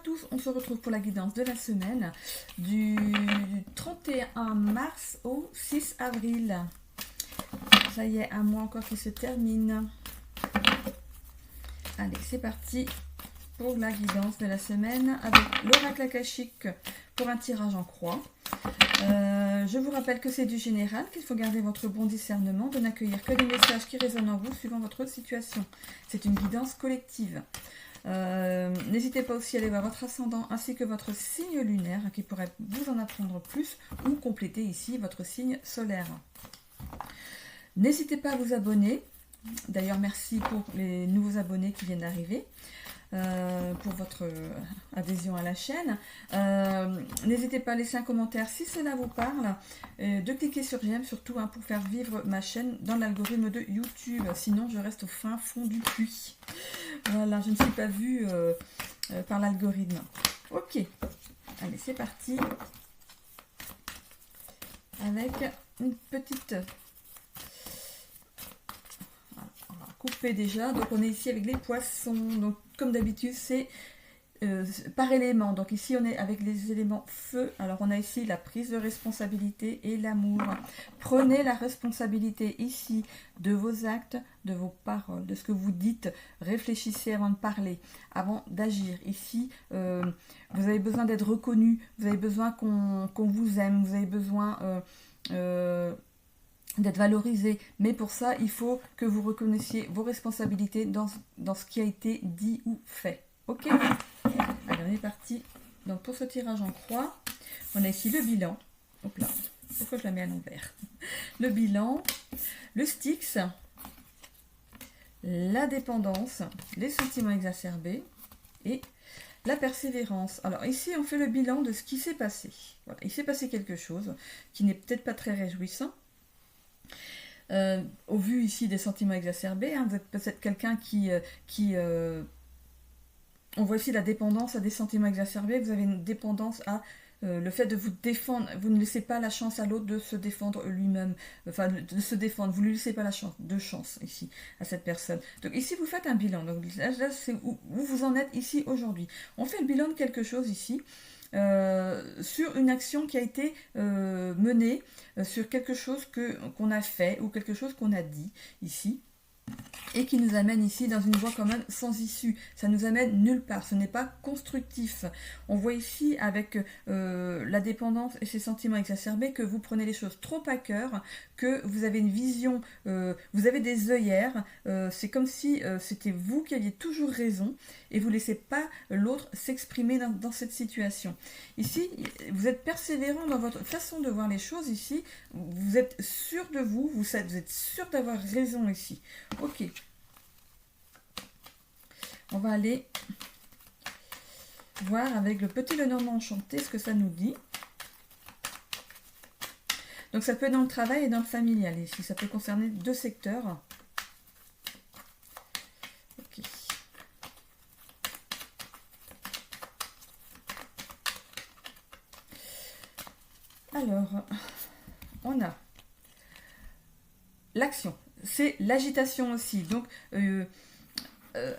tous, on se retrouve pour la guidance de la semaine du 31 mars au 6 avril. Ça y est, un mois encore qui se termine. Allez, c'est parti pour la guidance de la semaine avec l'oracle akashique pour un tirage en croix. Je vous rappelle que c'est du général, qu'il faut garder votre bon discernement, de n'accueillir que les messages qui résonnent en vous suivant votre situation. C'est une guidance collective. N'hésitez pas aussi à aller voir votre ascendant ainsi que votre signe lunaire qui pourrait vous en apprendre plus ou compléter ici votre signe solaire. N'hésitez pas à vous abonner. D'ailleurs, merci pour les nouveaux abonnés qui viennent d'arriver. Pour votre adhésion à la chaîne. N'hésitez pas à laisser un commentaire si cela vous parle, de cliquer sur j'aime surtout pour faire vivre ma chaîne dans l'algorithme de YouTube, sinon je reste au fin fond du puits. Voilà, je ne suis pas vue par l'algorithme. Ok, allez c'est parti avec une petite... Coupé déjà, donc on est ici avec les poissons, donc comme d'habitude c'est par élément, donc ici on est avec les éléments feu, alors on a ici la prise de responsabilité et l'amour. Prenez la responsabilité ici de vos actes, de vos paroles, de ce que vous dites, réfléchissez avant de parler, avant d'agir. Ici vous avez besoin d'être reconnu, vous avez besoin qu'on vous aime, vous avez besoin... d'être valorisé, mais pour ça il faut que vous reconnaissiez vos responsabilités dans ce qui a été dit ou fait. Ok, allez on est parti. Donc pour ce tirage en croix, on a ici le bilan. Hop là, pourquoi je la mets à l'envers? Le bilan, le Styx, la dépendance, les sentiments exacerbés et la persévérance. Alors ici on fait le bilan de ce qui s'est passé. Voilà, il s'est passé quelque chose qui n'est peut-être pas très réjouissant. Au vu ici des sentiments exacerbés, vous êtes peut-être quelqu'un on voit ici la dépendance à des sentiments exacerbés, vous avez une dépendance à le fait de vous défendre, vous ne laissez pas la chance à l'autre de se défendre lui-même, enfin de se défendre, vous ne lui laissez pas la chance, de chance ici à cette personne. Donc ici vous faites un bilan, donc là c'est où vous en êtes ici aujourd'hui. On fait le bilan de quelque chose ici, sur une action qui a été menée, sur quelque chose qu'on a fait ou quelque chose qu'on a dit ici et qui nous amène ici dans une voie quand même sans issue. Ça nous amène nulle part, ce n'est pas constructif. On voit ici avec la dépendance et ses sentiments exacerbés que vous prenez les choses trop à cœur, que vous avez une vision, vous avez des œillères, c'est comme si c'était vous qui aviez toujours raison et vous ne laissez pas l'autre s'exprimer dans cette situation. Ici, vous êtes persévérant dans votre façon de voir les choses ici, vous êtes sûr de vous, vous êtes sûr d'avoir raison ici. Ok. On va aller voir avec le petit Lenormand enchanté ce que ça nous dit. Donc ça peut être dans le travail et dans le familial ici. Ça peut concerner deux secteurs. Ok. Alors, on a l'action. C'est l'agitation aussi. Donc,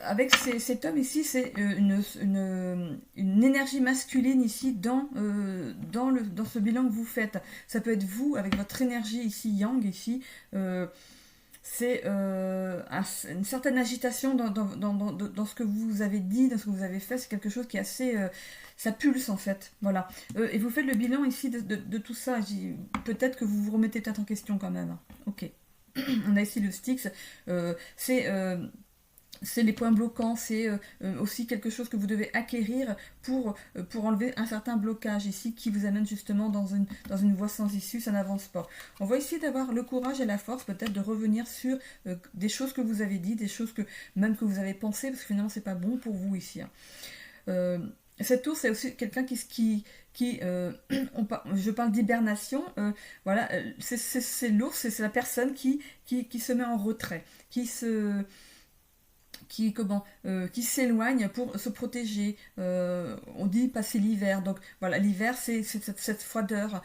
avec cet homme ici, c'est une énergie masculine ici dans ce bilan que vous faites. Ça peut être vous avec votre énergie ici, yang ici. C'est une certaine agitation dans ce que vous avez dit, dans ce que vous avez fait. C'est quelque chose qui est assez... ça pulse en fait. Voilà. Et vous faites le bilan ici de tout ça. Peut-être que vous vous remettez peut-être en question quand même. Ok. On a ici le Styx. C'est les points bloquants, c'est aussi quelque chose que vous devez acquérir pour enlever un certain blocage ici qui vous amène justement dans une voie sans issue, ça n'avance pas. On va essayer d'avoir le courage et la force peut-être de revenir sur des choses que vous avez dit, des choses même que vous avez pensées, parce que finalement c'est pas bon pour vous ici. Cet ours, c'est aussi quelqu'un je parle d'hibernation, voilà, c'est l'ours, c'est la personne qui se met en retrait, qui s'éloigne pour se protéger. On dit passer l'hiver. Donc voilà, l'hiver, c'est cette froideur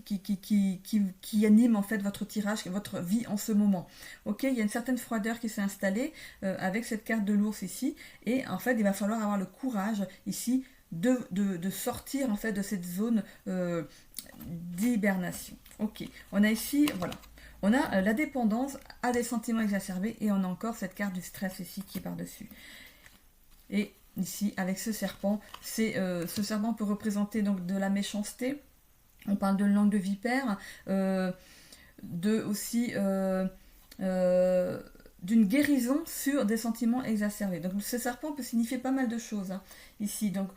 qui anime en fait votre tirage, votre vie en ce moment. Ok, il y a une certaine froideur qui s'est installée avec cette carte de l'ours ici. Et en fait, il va falloir avoir le courage ici de sortir en fait de cette zone d'hibernation. Ok, on a ici, voilà, on a la dépendance à des sentiments exacerbés et on a encore cette carte du stress ici qui est par-dessus. Et ici, avec ce serpent, ce serpent peut représenter donc de la méchanceté. On parle de langue de vipère, aussi d'une guérison sur des sentiments exacerbés. Donc ce serpent peut signifier pas mal de choses hein, ici. Donc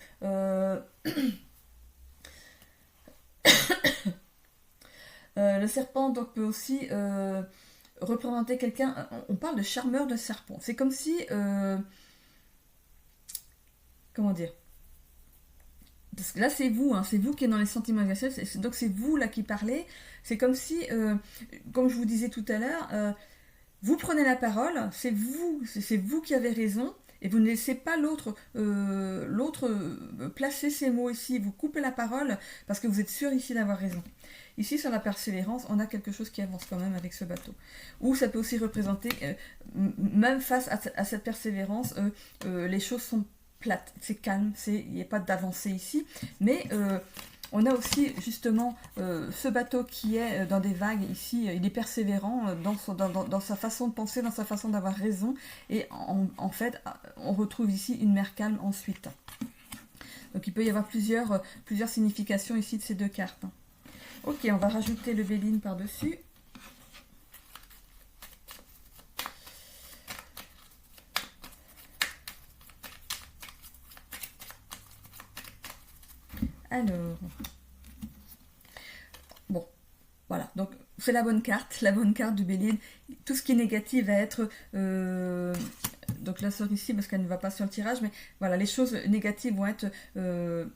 le serpent donc, peut aussi représenter quelqu'un. On parle de charmeur de serpent. C'est comme si comment dire, parce que là c'est vous, hein, c'est vous qui êtes dans les sentiments exacerbés, donc c'est vous là qui parlez. C'est comme si, comme je vous disais tout à l'heure, vous prenez la parole, c'est vous qui avez raison, et vous ne laissez pas l'autre placer ses mots ici. Vous coupez la parole parce que vous êtes sûr ici d'avoir raison. Ici sur la persévérance, on a quelque chose qui avance quand même avec ce bateau. Ou ça peut aussi représenter, même face à cette persévérance, les choses sont plate, c'est calme, il n'y a pas d'avancée ici, mais on a aussi justement ce bateau qui est dans des vagues ici, il est persévérant dans sa façon de penser, dans sa façon d'avoir raison, et en fait on retrouve ici une mer calme ensuite. Donc il peut y avoir plusieurs significations ici de ces deux cartes. Ok, on va rajouter le Béline par-dessus. Alors, bon, voilà, donc c'est la bonne carte du Béline. Tout ce qui est négatif va être, donc la sort ici parce qu'elle ne va pas sur le tirage, mais voilà, les choses négatives vont être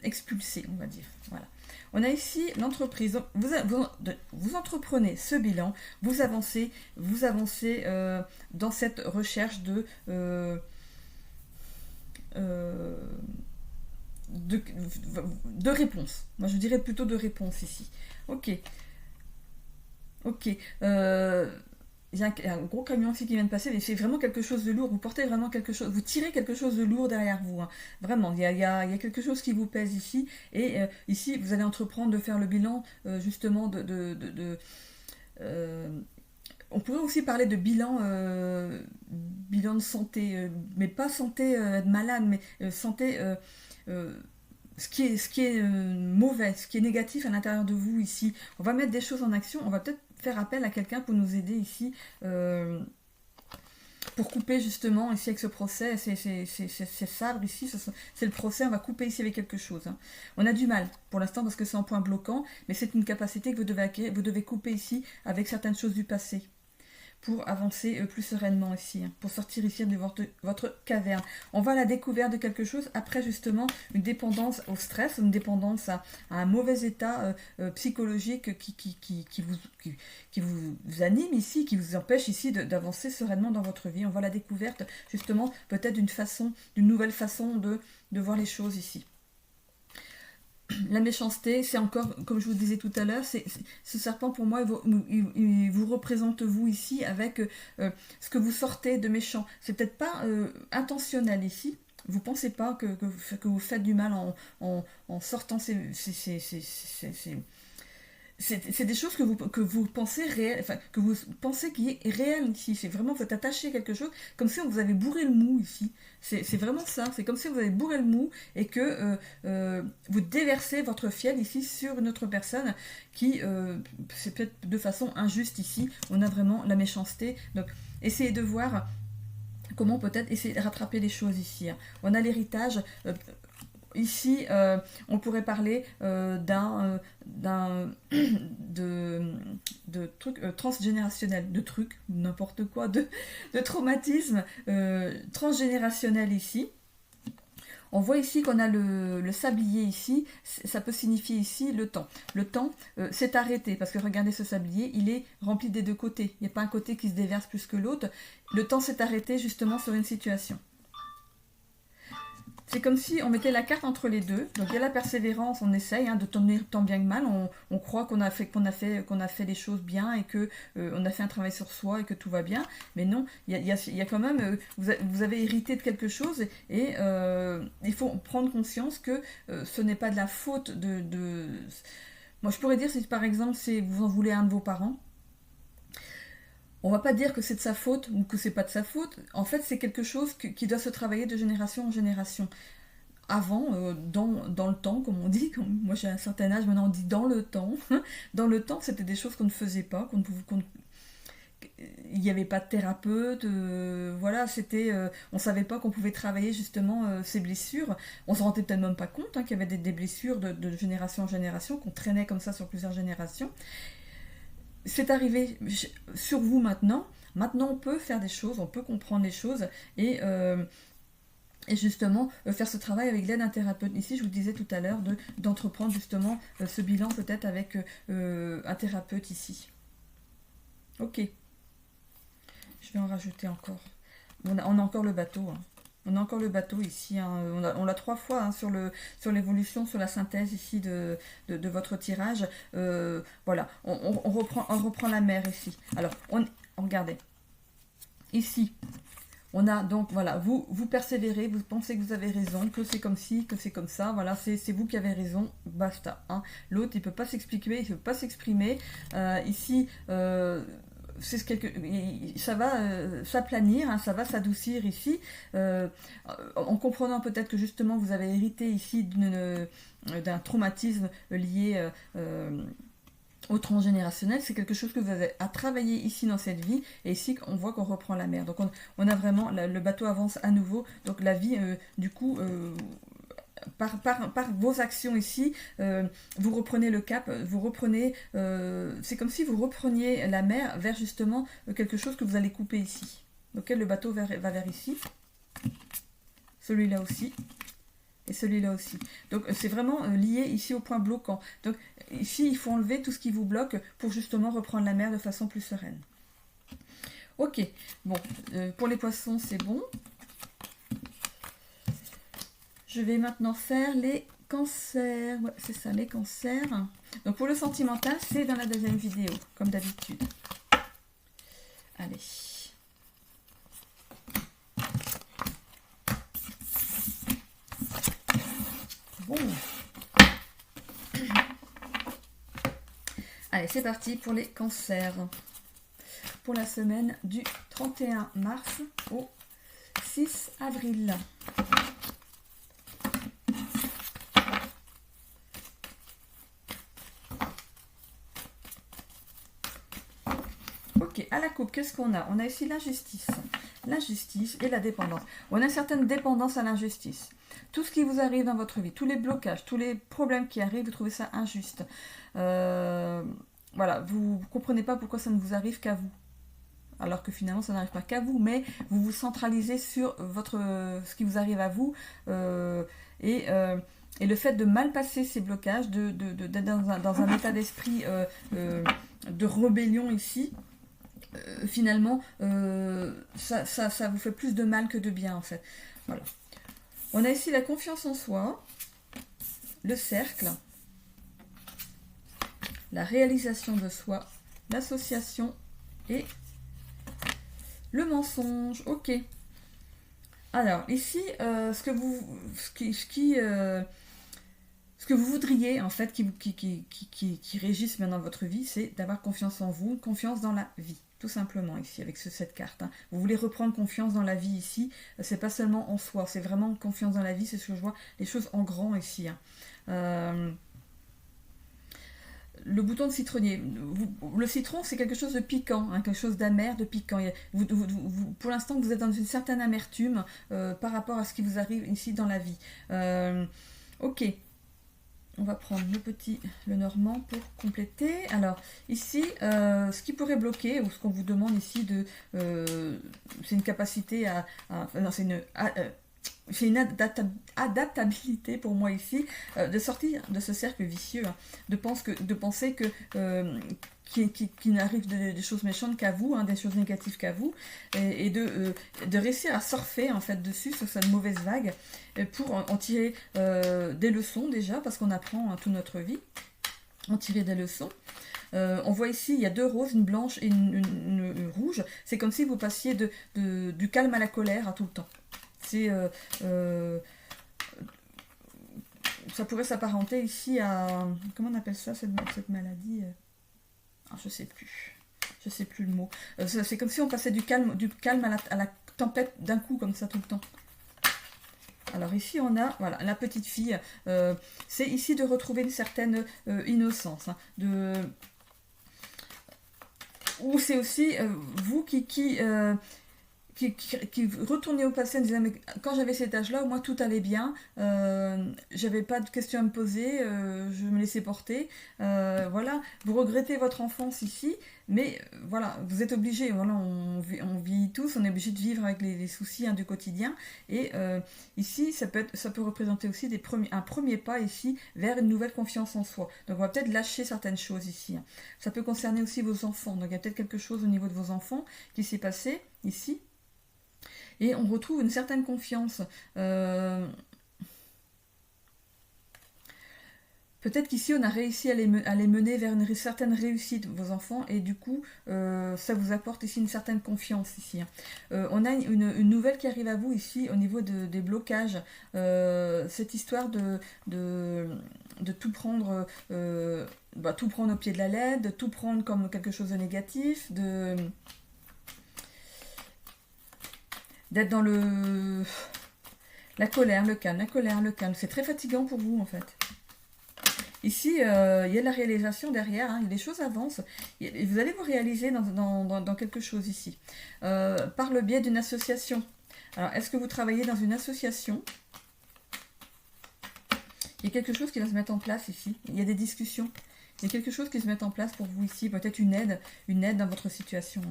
expulsées, on va dire, voilà. On a ici l'entreprise, vous entreprenez ce bilan, vous avancez dans cette recherche de réponse. Moi, je dirais plutôt de réponse ici. Ok. Ok. Il y a un gros camion ici qui vient de passer, mais c'est vraiment quelque chose de lourd. Vous portez vraiment quelque chose, vous tirez quelque chose de lourd derrière vous. Hein. Vraiment, il y a quelque chose qui vous pèse ici. Et ici, vous allez entreprendre de faire le bilan, justement, on pourrait aussi parler de bilan de santé, mais pas santé de malade, mais santé... ce qui est mauvais, ce qui est négatif à l'intérieur de vous ici. On va mettre des choses en action, on va peut-être faire appel à quelqu'un pour nous aider ici, pour couper justement ici avec ce procès, ces sabres ici, c'est le procès, on va couper ici avec quelque chose. Hein. On a du mal pour l'instant parce que c'est un point bloquant, mais c'est une capacité que vous devez acquérir, vous devez couper ici avec certaines choses du passé, pour avancer plus sereinement ici, hein, pour sortir ici de votre caverne. On va à la découverte de quelque chose, après justement une dépendance au stress, une dépendance à un mauvais état psychologique qui vous anime ici, qui vous empêche ici d'avancer sereinement dans votre vie. On va à la découverte justement peut-être d'une nouvelle façon de voir les choses ici. La méchanceté, c'est encore, comme je vous disais tout à l'heure, ce serpent pour moi, il vous représente vous ici avec ce que vous sortez de méchant. C'est peut-être pas intentionnel ici. Vous pensez pas que vous faites du mal en sortant c'est des choses que vous pensez réelles, enfin, que vous pensez qui est réel ici. C'est vraiment, vous êtes attaché à quelque chose, comme si on vous avait bourré le mou ici. C'est vraiment ça. C'est comme si vous avez bourré le mou et que vous déversez votre fiel ici sur une autre personne qui, c'est peut-être de façon injuste ici. On a vraiment la méchanceté. Donc, essayez de voir comment peut-être essayer de rattraper les choses ici. Hein. On a l'héritage. Ici, on pourrait parler de trucs transgénérationnels, de trucs, n'importe quoi, de traumatisme transgénérationnel ici. On voit ici qu'on a le sablier ici, ça peut signifier ici le temps. Le temps s'est arrêté, parce que regardez ce sablier, il est rempli des deux côtés. Il n'y a pas un côté qui se déverse plus que l'autre. Le temps s'est arrêté justement sur une situation. c'est comme si on mettait la carte entre les deux. Donc il y a la persévérance, on essaye de tenir tant bien que mal. On croit qu'on a fait les choses bien et que on a fait un travail sur soi et que tout va bien. Mais non, il y a quand même, vous avez hérité de quelque chose et il faut prendre conscience que ce n'est pas de la faute Moi je pourrais dire si par exemple vous en voulez à un de vos parents. On va pas dire que c'est de sa faute ou que c'est pas de sa faute. En fait, c'est quelque chose qui doit se travailler de génération en génération. Avant, dans le temps, comme on dit, moi j'ai un certain âge, maintenant on dit dans le temps. Dans le temps, c'était des choses qu'on ne faisait pas, il n'y avait pas de thérapeute, voilà, on savait pas qu'on pouvait travailler justement ces blessures. On se rendait peut-être même pas compte qu'il y avait des blessures de génération en génération, qu'on traînait comme ça sur plusieurs générations. C'est arrivé sur vous maintenant. Maintenant, on peut faire des choses, on peut comprendre les choses et justement faire ce travail avec l'aide d'un thérapeute. Ici, je vous disais tout à l'heure d'entreprendre justement ce bilan peut-être avec un thérapeute ici. Ok. Je vais en rajouter encore. On a encore le bateau. On a encore le bateau ici. On l'a 3 fois sur l'évolution, sur la synthèse ici de votre tirage. Voilà. On reprend la mer ici. Alors, regardez. Ici, on a donc, voilà, vous persévérez, vous pensez que vous avez raison, que c'est comme ci, que c'est comme ça. Voilà, c'est vous qui avez raison. Basta. L'autre, il ne peut pas s'expliquer, il ne peut pas s'exprimer. Ici, ça va s'aplanir, ça va s'adoucir ici, en comprenant peut-être que justement vous avez hérité ici d'un traumatisme lié au transgénérationnel. C'est quelque chose que vous avez à travailler ici dans cette vie, et ici on voit qu'on reprend la mer. Donc on a vraiment, le bateau avance à nouveau, donc la vie du coup... Par vos actions ici, vous reprenez le cap, c'est comme si vous repreniez la mer vers justement quelque chose que vous allez couper ici. Donc le bateau va vers ici, celui-là aussi, et celui-là aussi. Donc c'est vraiment lié ici au point bloquant. Donc ici, il faut enlever tout ce qui vous bloque pour justement reprendre la mer de façon plus sereine. Ok, bon, pour les poissons, c'est bon. Je vais maintenant faire les cancers. Ouais, c'est ça, les cancers. Donc pour le sentimental, c'est dans la deuxième vidéo, comme d'habitude. Allez. Bon. Allez, c'est parti pour les cancers. Pour la semaine du 31 mars au 6 avril. Ok, à la coupe, qu'est-ce qu'on a? On a ici l'injustice. L'injustice et la dépendance. On a une certaine dépendance à l'injustice. Tout ce qui vous arrive dans votre vie, tous les blocages, tous les problèmes qui arrivent, vous trouvez ça injuste. Voilà, vous ne comprenez pas pourquoi ça ne vous arrive qu'à vous. Alors que finalement, ça n'arrive pas qu'à vous, mais vous vous centralisez sur ce qui vous arrive à vous. Et le fait de mal passer ces blocages, d'être dans un état d'esprit de rébellion ici, finalement, ça vous fait plus de mal que de bien, en fait. Voilà. On a ici la confiance en soi, le cercle, la réalisation de soi, l'association et le mensonge. Ok. Alors, ici, ce que vous voudriez, en fait, qui régisse maintenant votre vie, c'est d'avoir confiance en vous, confiance dans la vie. Tout simplement ici, avec cette carte. Vous voulez reprendre confiance dans la vie ici. C'est pas seulement en soi, c'est vraiment confiance dans la vie. C'est ce que je vois, les choses en grand ici. Le bouton de citronnier. Le citron, c'est quelque chose de piquant, quelque chose d'amer, de piquant. Pour l'instant, vous êtes dans une certaine amertume par rapport à ce qui vous arrive ici dans la vie. Ok. On va prendre le normand pour compléter. Alors, ici, ce qui pourrait bloquer, ou ce qu'on vous demande ici, c'est une capacité c'est une adaptabilité pour moi ici, de sortir de ce cercle vicieux, hein, de penser que qui n'arrive des choses méchantes qu'à vous, hein, des choses négatives qu'à vous, et de réussir à surfer en fait dessus sur cette mauvaise vague pour en tirer des leçons déjà, parce qu'on apprend, hein, toute notre vie, en tirer des leçons. On voit ici, il y a 2 roses, une blanche et une rouge. C'est comme si vous passiez du calme à la colère, hein, tout le temps. C'est ça pourrait s'apparenter ici à, comment on appelle ça, cette maladie, je sais plus. Je sais plus le mot. C'est comme si on passait du calme à la tempête d'un coup, comme ça, tout le temps. Alors ici on a, voilà, la petite fille. C'est ici de retrouver une certaine innocence, hein, ou c'est aussi vous qui retournait au passé en disant mais quand j'avais cet âge-là, au moins tout allait bien, j'avais pas de questions à me poser, je me laissais porter, voilà, vous regrettez votre enfance ici, mais voilà, vous êtes obligé, voilà, on vieillit tous, on est obligé de vivre avec les soucis, hein, du quotidien, et ici ça peut représenter aussi un premier pas ici vers une nouvelle confiance en soi. Donc on va peut-être lâcher certaines choses ici, hein. Ça peut concerner aussi vos enfants, donc il y a peut-être quelque chose au niveau de vos enfants qui s'est passé ici. Et on retrouve une certaine confiance. Peut-être qu'ici on a réussi à les mener vers une certaine réussite, vos enfants, et du coup ça vous apporte ici une certaine confiance ici, hein. On a une nouvelle qui arrive à vous ici au niveau des blocages. Cette histoire de tout prendre, tout prendre au pied de la lettre, de tout prendre comme quelque chose de négatif, d'être dans la colère, le calme, la colère, le calme. C'est très fatigant pour vous en fait. Ici, il y a de la réalisation derrière, hein, les choses avancent, et vous allez vous réaliser dans quelque chose ici, par le biais d'une association. Alors, est-ce que vous travaillez dans une association? Il y a quelque chose qui va se mettre en place ici, il y a des discussions, il y a quelque chose qui se met en place pour vous ici, peut-être une aide dans votre situation.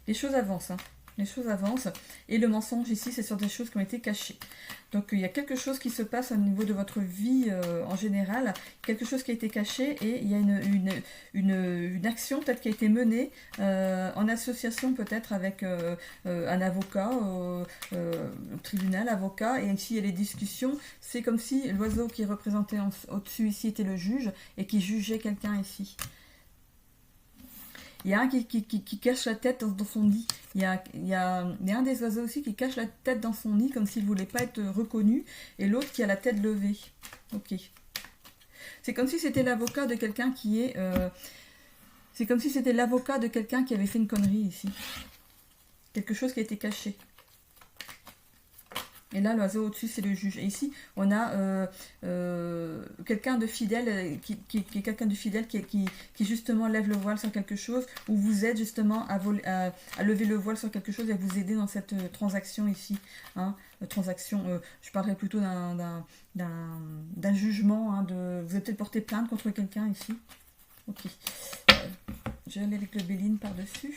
Les choses avancent, hein. Les choses avancent, et le mensonge ici, c'est sur des choses qui ont été cachées. Donc il y a quelque chose qui se passe au niveau de votre vie en général, quelque chose qui a été caché, et il y a une action peut-être qui a été menée en association peut-être avec un avocat, tribunal, avocat, et ici il y a les discussions. C'est comme si l'oiseau qui est représenté au-dessus ici était le juge, et qui jugeait quelqu'un ici. Il y a un qui cache la tête dans son nid. Il y a un des oiseaux aussi qui cache la tête dans son nid comme s'il ne voulait pas être reconnu. Et l'autre qui a la tête levée. Ok. C'est comme si c'était l'avocat de quelqu'un c'est comme si c'était l'avocat de quelqu'un qui avait fait une connerie ici. Quelque chose qui a été caché. Et là, l'oiseau au-dessus, c'est le juge. Et ici, on a quelqu'un de fidèle, qui est quelqu'un de fidèle qui justement lève le voile sur quelque chose, ou vous aide justement à lever le voile sur quelque chose et à vous aider dans cette transaction ici. Hein, transaction, je parlerai plutôt d'un jugement. Hein, vous avez peut-être porté plainte contre quelqu'un ici. Ok. Je vais aller avec le Béline par-dessus.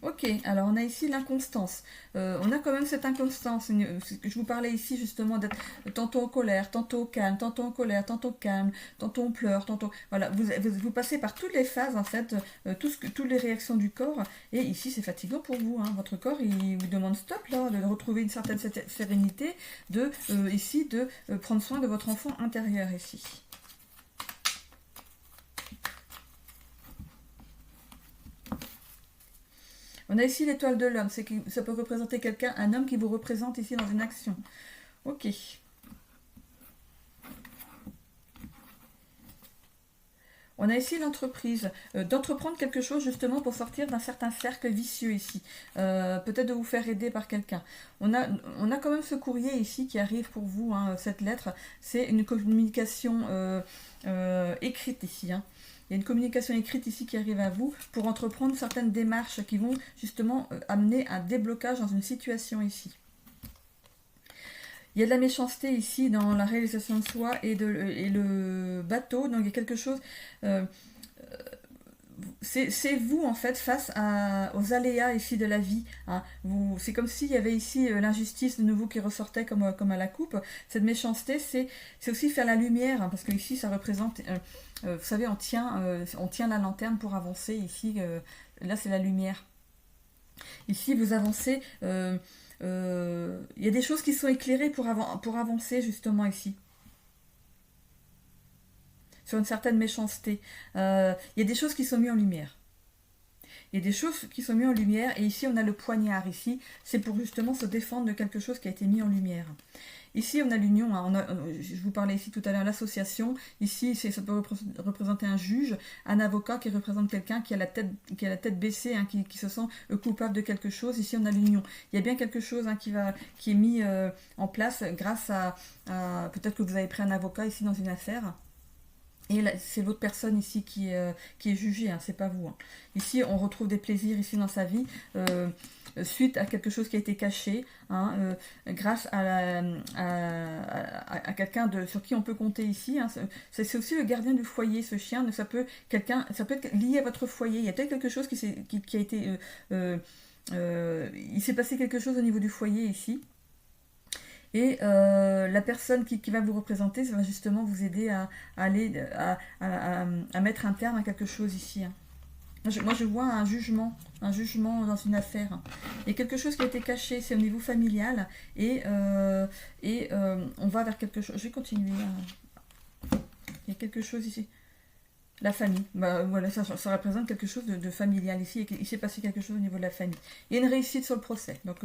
Ok, alors on a ici l'inconstance. On a quand même cette inconstance. Je vous parlais ici justement d'être tantôt en colère, tantôt au calme, tantôt en colère, tantôt calme, tantôt on pleure, tantôt... Voilà, vous passez par toutes les phases en fait, toutes les réactions du corps. Et ici c'est fatigant pour vous, hein. Votre corps il vous demande stop là, de retrouver une certaine sérénité, ici de prendre soin de votre enfant intérieur ici. On a ici l'étoile de l'homme, ça peut représenter quelqu'un, un homme qui vous représente ici dans une action. Ok. On a ici l'entreprise, d'entreprendre quelque chose justement pour sortir d'un certain cercle vicieux ici. Peut-être de vous faire aider par quelqu'un. On a quand même ce courrier ici qui arrive pour vous, hein, cette lettre. C'est une communication écrite ici, hein. Il y a une communication écrite ici qui arrive à vous pour entreprendre certaines démarches qui vont justement amener un déblocage dans une situation ici. Il y a de la méchanceté ici dans la réalisation de soi et le bateau. Donc il y a quelque chose... c'est vous en fait face aux aléas ici de la vie. Hein. C'est comme s'il y avait ici l'injustice de nouveau qui ressortait comme à la coupe. Cette méchanceté, c'est aussi faire la lumière, hein, parce que ici ça représente, vous savez, on tient la lanterne pour avancer. Ici, là c'est la lumière. Ici vous avancez. Il y a des choses qui sont éclairées pour avancer justement ici. Sur une certaine méchanceté. Il y a des choses qui sont mises en lumière. Il y a des choses qui sont mises en lumière, et ici on a le poignard, ici, c'est pour justement se défendre de quelque chose qui a été mis en lumière. Ici on a l'union, hein, je vous parlais ici tout à l'heure, l'association, ici ça peut représenter un juge, un avocat qui représente quelqu'un qui a la tête baissée, hein, qui se sent coupable de quelque chose. Ici on a l'union. Il y a bien quelque chose, hein, qui est mis en place grâce à peut-être que vous avez pris un avocat ici dans une affaire. Et c'est l'autre personne ici qui est jugée, hein, c'est pas vous. Hein. Ici, on retrouve des plaisirs ici dans sa vie, suite à quelque chose qui a été caché, hein, grâce à quelqu'un sur qui on peut compter ici. Hein. C'est aussi le gardien du foyer, ce chien. Donc ça peut être lié à votre foyer. Il y a peut-être quelque chose qui a été... il s'est passé quelque chose au niveau du foyer ici. Et la personne qui va vous représenter, ça va justement vous aider à mettre un terme à quelque chose ici. Hein. Moi, je vois un jugement dans une affaire. Il y a quelque chose qui a été caché, c'est au niveau familial, et on va vers quelque chose. Je vais continuer. Il y a quelque chose ici. La famille, voilà, ça représente quelque chose de familial ici. Il s'est passé quelque chose au niveau de la famille. Il y a une réussite sur le procès, donc...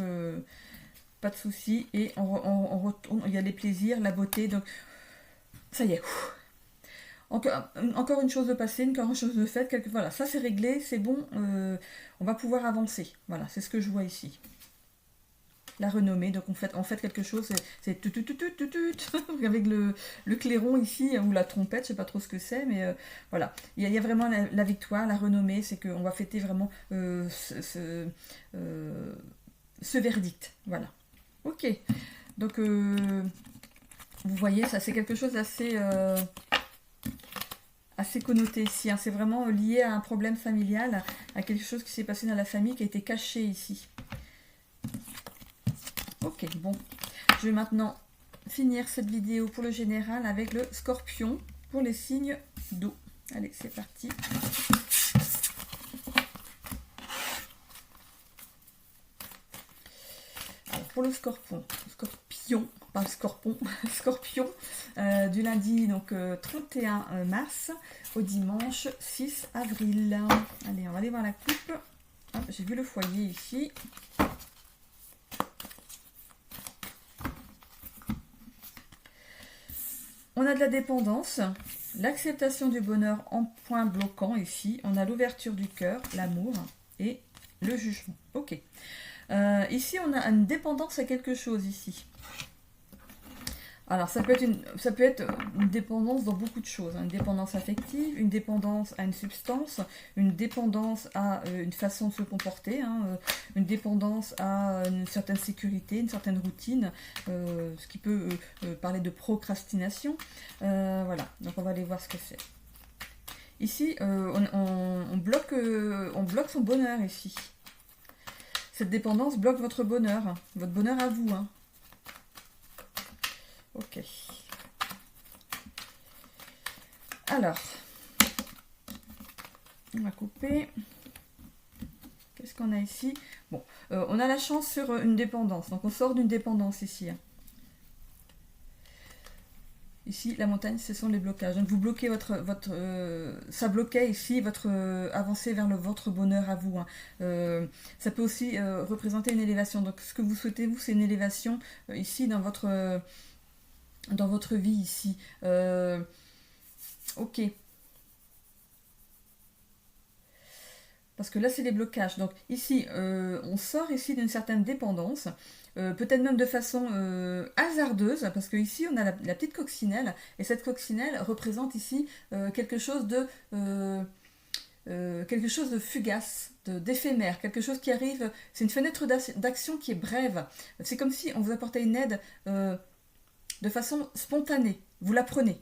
pas de souci, et on retourne, il y a les plaisirs, la beauté, donc ça y est. Encore une chose de passée, encore une chose de faite, voilà, ça c'est réglé, c'est bon, on va pouvoir avancer. Voilà, c'est ce que je vois ici. La renommée, donc on fait quelque chose, c'est avec le clairon ici, ou la trompette, je sais pas trop ce que c'est, mais voilà. Il y a vraiment la victoire, la renommée, c'est qu'on va fêter vraiment ce verdict, voilà. Ok, donc vous voyez, ça c'est quelque chose d'assez assez connoté ici. Hein. C'est vraiment lié à un problème familial, à quelque chose qui s'est passé dans la famille qui a été caché ici. Ok, bon, je vais maintenant finir cette vidéo pour le général avec le scorpion pour les signes d'eau. Allez, c'est parti. Pour le scorpion, pas scorpion, du lundi donc 31 mars au dimanche 6 avril. Allez, on va aller voir la coupe. J'ai vu le foyer ici. On a de la dépendance, l'acceptation du bonheur en point bloquant ici. On a l'ouverture du cœur, l'amour et le jugement. Ok. Ici, on a une dépendance à quelque chose ici. Alors, ça peut être une dépendance dans beaucoup de choses. Hein. Une dépendance affective, une dépendance à une substance, une dépendance à une façon de se comporter, hein, une dépendance à une certaine sécurité, une certaine routine, ce qui peut parler de procrastination. Voilà, donc on va aller voir ce que c'est. Ici, on bloque son bonheur ici. Cette dépendance bloque votre bonheur à vous. Hein. Ok. Alors, on va couper. Qu'est-ce qu'on a ici? Bon, on a la chance sur une dépendance. Donc on sort d'une dépendance ici. Hein. Ici, la montagne, ce sont les blocages. Donc vous bloquez ça bloquait ici votre avancée vers votre bonheur à vous. Hein. Ça peut aussi représenter une élévation. Donc ce que vous souhaitez, vous, c'est une élévation ici dans votre vie ici. Ok. Parce que là, c'est les blocages. Donc ici, on sort ici d'une certaine dépendance. Peut-être même de façon hasardeuse, parce que ici on a la petite coccinelle, et cette coccinelle représente ici quelque chose de fugace, d'éphémère, quelque chose qui arrive, c'est une fenêtre d'action qui est brève. C'est comme si on vous apportait une aide de façon spontanée, vous la prenez.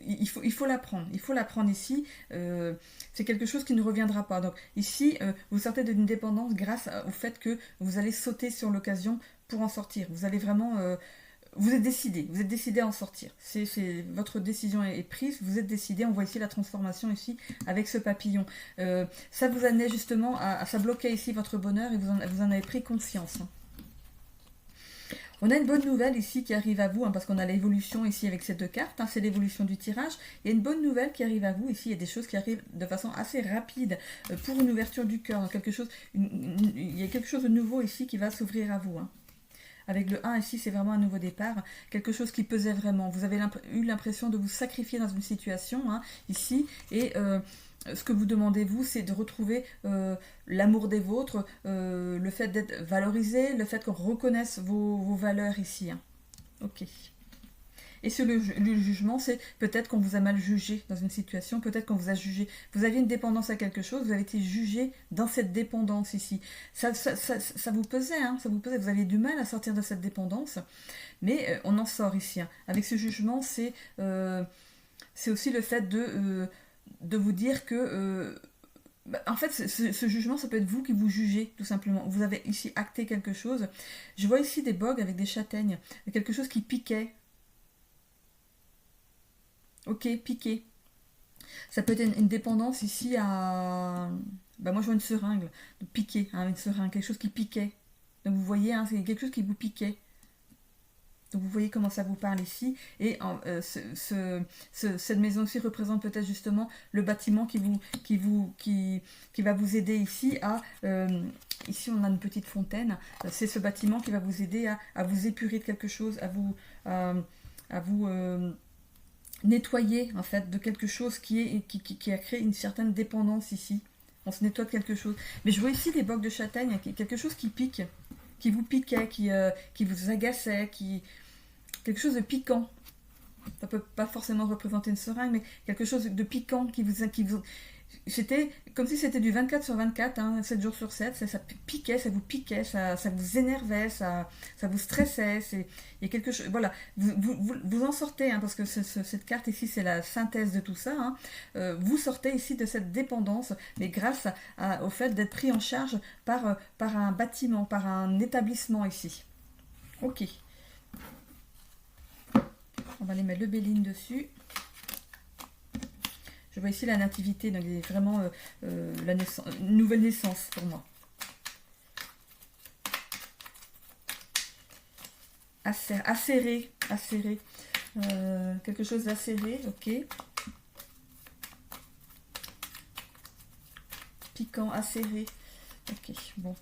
il faut l'apprendre. Il faut l'apprendre ici. C'est quelque chose qui ne reviendra pas. Donc ici, vous sortez d'une dépendance grâce au fait que vous allez sauter sur l'occasion pour en sortir. Vous allez vraiment... vous êtes décidé à en sortir. Votre décision est prise, vous êtes décidé. On voit ici la transformation ici avec ce papillon. Ça vous amenait justement ça bloquait ici votre bonheur et vous en avez pris conscience. On a une bonne nouvelle ici qui arrive à vous, parce qu'on a l'évolution ici avec ces deux cartes, c'est l'évolution du tirage. Il y a une bonne nouvelle qui arrive à vous ici, il y a des choses qui arrivent de façon assez rapide pour une ouverture du cœur. Il y a quelque chose de nouveau ici qui va s'ouvrir à vous. Avec le 1 ici, c'est vraiment un nouveau départ, quelque chose qui pesait vraiment. Vous avez eu l'impression de vous sacrifier dans une situation ici, et ce que vous demandez, vous, c'est de retrouver l'amour des vôtres, le fait d'être valorisé, le fait qu'on reconnaisse vos valeurs ici. Ok. Et sur le jugement, c'est peut-être qu'on vous a mal jugé dans une situation, peut-être qu'on vous a jugé. Vous aviez une dépendance à quelque chose, vous avez été jugé dans cette dépendance ici. Ça vous pesait, ça vous pesait. Vous aviez du mal à sortir de cette dépendance, mais on en sort ici. Avec ce jugement, c'est aussi le fait de vous dire que... en fait, ce jugement, ça peut être vous qui vous jugez, tout simplement. Vous avez ici acté quelque chose. Je vois ici des bogues avec des châtaignes, quelque chose qui piquait. Ok, piqué. Ça peut être une dépendance ici à... moi, je vois une seringue, de piquer, une seringue, quelque chose qui piquait. Donc, vous voyez, c'est quelque chose qui vous piquait. Donc vous voyez comment ça vous parle ici. Et cette maison aussi représente peut-être justement le bâtiment qui va vous aider ici à... ici on a une petite fontaine. C'est ce bâtiment qui va vous aider à vous épurer de quelque chose, à vous nettoyer en fait de quelque chose qui a créé une certaine dépendance ici. On se nettoie de quelque chose. Mais je vois ici des bocs de châtaigne, quelque chose qui pique, qui vous piquait, qui vous agaçait, quelque chose de piquant. Ça peut pas forcément représenter une seringue, mais quelque chose de piquant qui vous c'était comme si c'était du 24/24, 7 jours sur 7, ça piquait, ça vous piquait, ça vous énervait, ça vous stressait, il y a quelque chose, voilà, vous en sortez, parce que cette carte ici, c'est la synthèse de tout ça, vous sortez ici de cette dépendance, mais grâce au fait d'être pris en charge par un bâtiment, par un établissement ici. Ok. On va aller mettre le Béline dessus. Je vois ici la nativité, donc c'est vraiment une nouvelle naissance pour moi. Acéré. Quelque chose d'acéré, ok. Piquant, acéré. Ok, bon.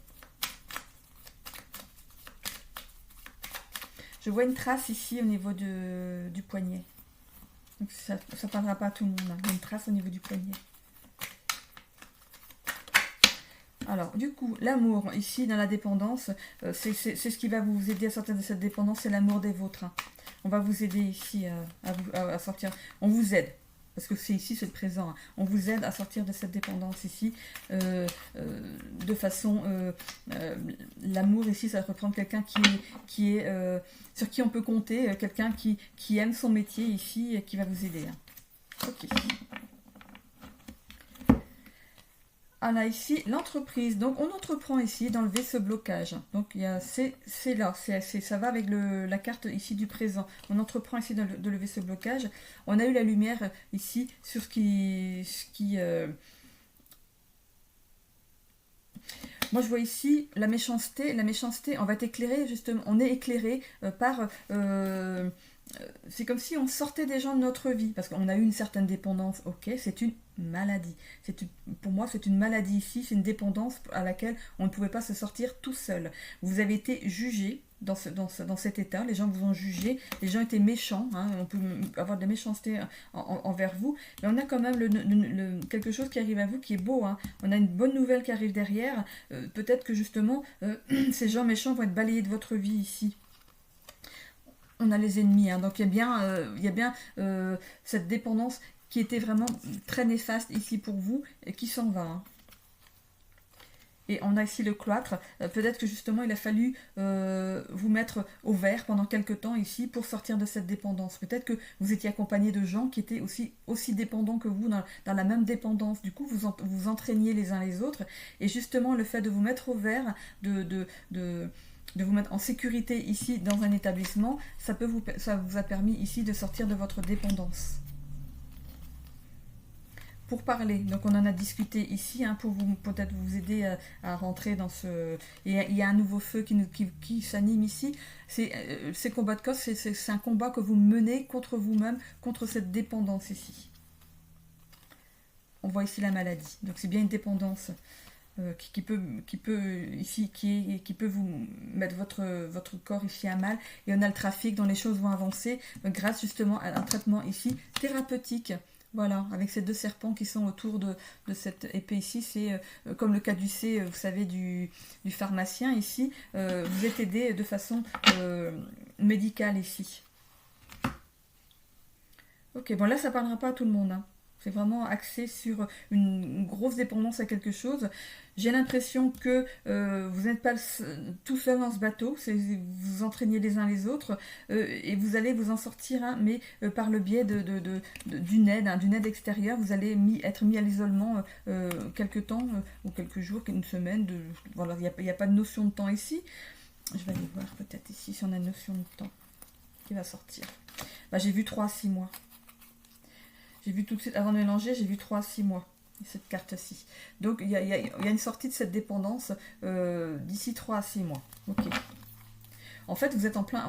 Je vois une trace ici au niveau du poignet. Donc ça ne parlera pas à tout le monde. Il y a une trace au niveau du poignet. Alors, du coup, l'amour, ici, dans la dépendance, c'est ce qui va vous aider à sortir de cette dépendance, c'est l'amour des vôtres. On va vous aider ici à sortir. On vous aide. Parce que c'est ici, c'est le présent. On vous aide à sortir de cette dépendance ici. De façon... l'amour ici, ça représente quelqu'un qui est sur qui on peut compter. Quelqu'un qui aime son métier ici et qui va vous aider. Ok. On a ici l'entreprise. Donc, on entreprend ici d'enlever ce blocage. Donc, c'est là. Ça va avec la carte ici du présent. On entreprend ici de lever ce blocage. On a eu la lumière ici sur ce qui moi, je vois ici la méchanceté. La méchanceté, on va être éclairé, justement. On est éclairé par... c'est comme si on sortait des gens de notre vie. Parce qu'on a eu une certaine dépendance. Ok, c'est une maladie. Pour moi, c'est une maladie ici. C'est une dépendance à laquelle on ne pouvait pas se sortir tout seul. Vous avez été jugé dans cet état. Les gens vous ont jugé. Les gens étaient méchants. On peut avoir de la méchanceté envers vous. Mais on a quand même quelque chose qui arrive à vous qui est beau. On a une bonne nouvelle qui arrive derrière. Peut-être que justement, ces gens méchants vont être balayés de votre vie ici. On a les ennemis. Donc il y a bien cette dépendance qui était vraiment très néfaste ici pour vous et qui s'en va. Et on a ici le cloître. Peut-être que justement il a fallu vous mettre au vert pendant quelques temps ici pour sortir de cette dépendance. Peut-être que vous étiez accompagné de gens qui étaient aussi dépendants que vous, dans la même dépendance. Du coup, vous entraîniez les uns les autres. Et justement, le fait de vous mettre au vert, de vous mettre en sécurité ici dans un établissement, ça vous a permis ici de sortir de votre dépendance. Pour parler, donc on en a discuté ici, pour peut-être vous aider à rentrer dans ce... Il y a un nouveau feu qui s'anime ici. Ces combats de cause, c'est un combat que vous menez contre vous-même, contre cette dépendance ici. On voit ici la maladie, donc c'est bien une dépendance qui peut vous mettre votre corps ici à mal. Et on a le trafic dont les choses vont avancer grâce justement à un traitement ici thérapeutique. Voilà, avec ces deux serpents qui sont autour de cette épée ici, c'est comme le caducée, vous savez, du pharmacien ici. Vous êtes aidé de façon médicale ici. Ok, bon là ça ne parlera pas à tout le monde, C'est vraiment axé sur une grosse dépendance à quelque chose. J'ai l'impression que vous n'êtes pas tout seul dans ce bateau, vous vous entraînez les uns les autres et vous allez vous en sortir, mais par le biais d'une aide extérieure. Vous allez être mis à l'isolement quelques temps, ou quelques jours, une semaine. Voilà, il n'y a pas de notion de temps ici. Je vais aller voir peut-être ici si on a une notion de temps qui va sortir. J'ai vu 3 à 6 mois. J'ai vu tout de suite, avant de mélanger, j'ai vu 3 à 6 mois, cette carte-ci. Donc, il y a une sortie de cette dépendance d'ici 3 à 6 mois. Ok. En fait, vous êtes en plein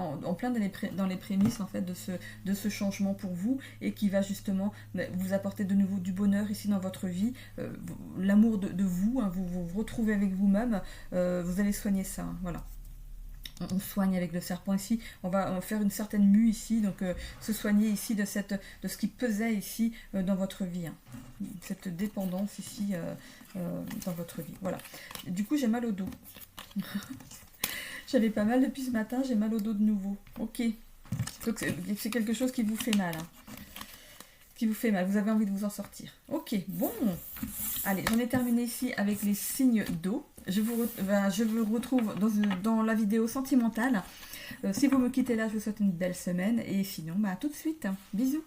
dans les prémices en fait, de ce changement pour vous et qui va justement vous apporter de nouveau du bonheur ici dans votre vie. L'amour de vous, vous retrouvez avec vous-même. Vous allez soigner ça, voilà. On soigne avec le serpent ici, on va faire une certaine mue ici, donc se soigner ici de ce qui pesait ici dans votre vie, cette dépendance ici dans votre vie, voilà. Du coup j'ai mal au dos, j'avais pas mal depuis ce matin, j'ai mal au dos de nouveau, ok, donc c'est quelque chose qui vous fait mal, vous avez envie de vous en sortir. Ok, bon, allez, j'en ai terminé ici avec les signes d'eau. Je vous retrouve dans la vidéo sentimentale. Si vous me quittez là, je vous souhaite une belle semaine. Et sinon, à tout de suite. Bisous.